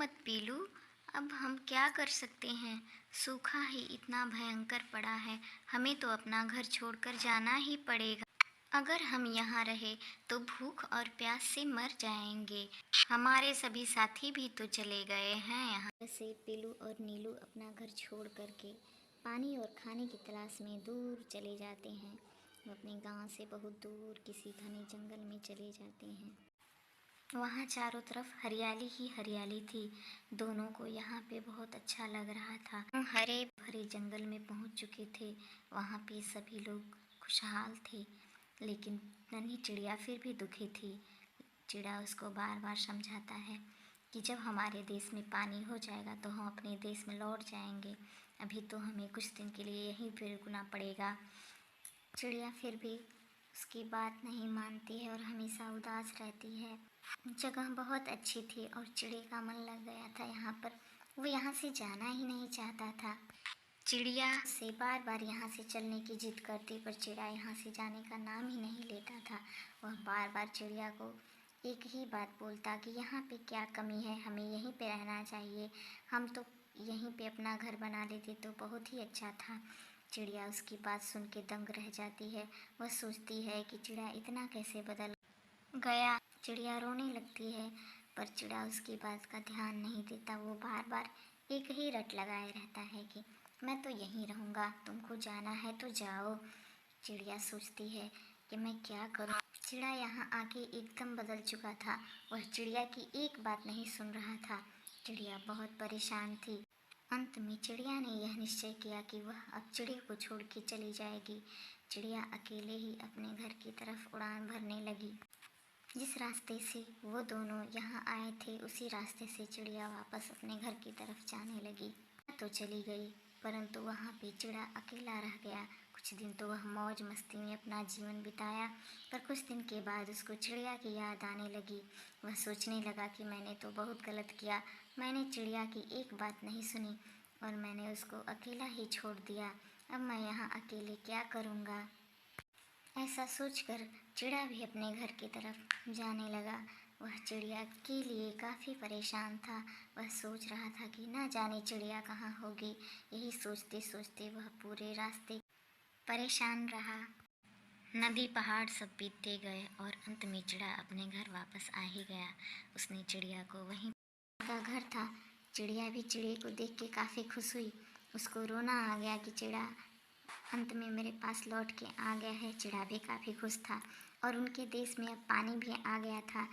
मत पीलू। अब हम क्या कर सकते हैं? सूखा ही इतना भयंकर पड़ा है, हमें तो अपना घर छोड़कर जाना ही पड़ेगा। अगर हम यहाँ रहे तो भूख और प्यास से मर जाएंगे। हमारे सभी साथी भी तो चले गए हैं यहाँ से। पीलू और नीलू अपना घर छोड़ करके पानी और खाने की तलाश में दूर चले जाते हैं। वो अपने गांव से बहुत दूर किसी घने जंगल में चले जाते हैं। वहाँ चारों तरफ हरियाली ही हरियाली थी। दोनों को यहाँ पे बहुत अच्छा लग रहा था। हरे भरे जंगल में पहुँच चुके थे। वहाँ पे सभी लोग खुशहाल थे, लेकिन नन्ही चिड़िया फिर भी दुखी थी। चिड़िया उसको बार बार समझाता है कि जब हमारे देश में पानी हो जाएगा तो हम अपने देश में लौट जाएंगे। अभी तो हमें कुछ दिन के लिए यहीं पे रुकना पड़ेगा। चिड़िया फिर भी उसकी बात नहीं मानती है और हमेशा उदास रहती है। जगह बहुत अच्छी थी और चिड़िया का मन लग गया था यहाँ पर। वो यहाँ से जाना ही नहीं चाहता था। चिड़िया से बार बार यहाँ से चलने की जिद करती, पर चिड़िया यहाँ से जाने का नाम ही नहीं लेता था। वह बार बार चिड़िया को एक ही बात बोलता कि यहाँ पे क्या कमी है, हमें यहीं पे रहना चाहिए, हम तो यहीं पे अपना घर बना लेते तो बहुत ही अच्छा था। चिड़िया उसकी बात सुन के दंग रह जाती है। वह सोचती है कि चिड़िया इतना कैसे बदल गया। चिड़िया रोने लगती है, पर चिड़िया उसकी बात का ध्यान नहीं देता। वो बार बार एक ही रट लगाए रहता है कि मैं तो यहीं रहूँगा, तुमको जाना है तो जाओ। चिड़िया सोचती है कि मैं क्या करूँ। चिड़िया यहाँ आके एकदम बदल चुका था। वह चिड़िया की एक बात नहीं सुन रहा था। चिड़िया बहुत परेशान थी। अंत में चिड़िया ने यह निश्चय किया कि वह अब चिड़िया को छोड़ के चली जाएगी। चिड़िया अकेले ही अपने घर की तरफ उड़ान भरने लगी। जिस रास्ते से वो दोनों यहाँ आए थे उसी रास्ते से चिड़िया वापस अपने घर की तरफ जाने लगी। तो चली गई, परंतु वहाँ पे चिड़िया अकेला रह गया। कुछ दिन तो वह मौज मस्ती में अपना जीवन बिताया, पर कुछ दिन के बाद उसको चिड़िया की याद आने लगी। वह सोचने लगा कि मैंने तो बहुत गलत किया, मैंने चिड़िया की एक बात नहीं सुनी और मैंने उसको अकेला ही छोड़ दिया। अब मैं यहाँ अकेले क्या करूँगा। ऐसा सोचकर चिड़िया भी अपने घर की तरफ जाने लगा। वह चिड़िया के लिए काफ़ी परेशान था। वह सोच रहा था कि ना जाने चिड़िया कहाँ होगी। यही सोचते सोचते वह पूरे रास्ते परेशान रहा। नदी पहाड़ सब बीतते गए और अंत में चिड़िया अपने घर वापस आ ही गया। उसने चिड़िया को वहीं का घर था। चिड़िया भी चिड़िया को देख के काफ़ी खुश हुई। उसको रोना आ गया कि चिड़िया अंत में मेरे पास लौट के आ गया है। चिड़िया भी काफ़ी खुश था और उनके देश में अब पानी भी आ गया था।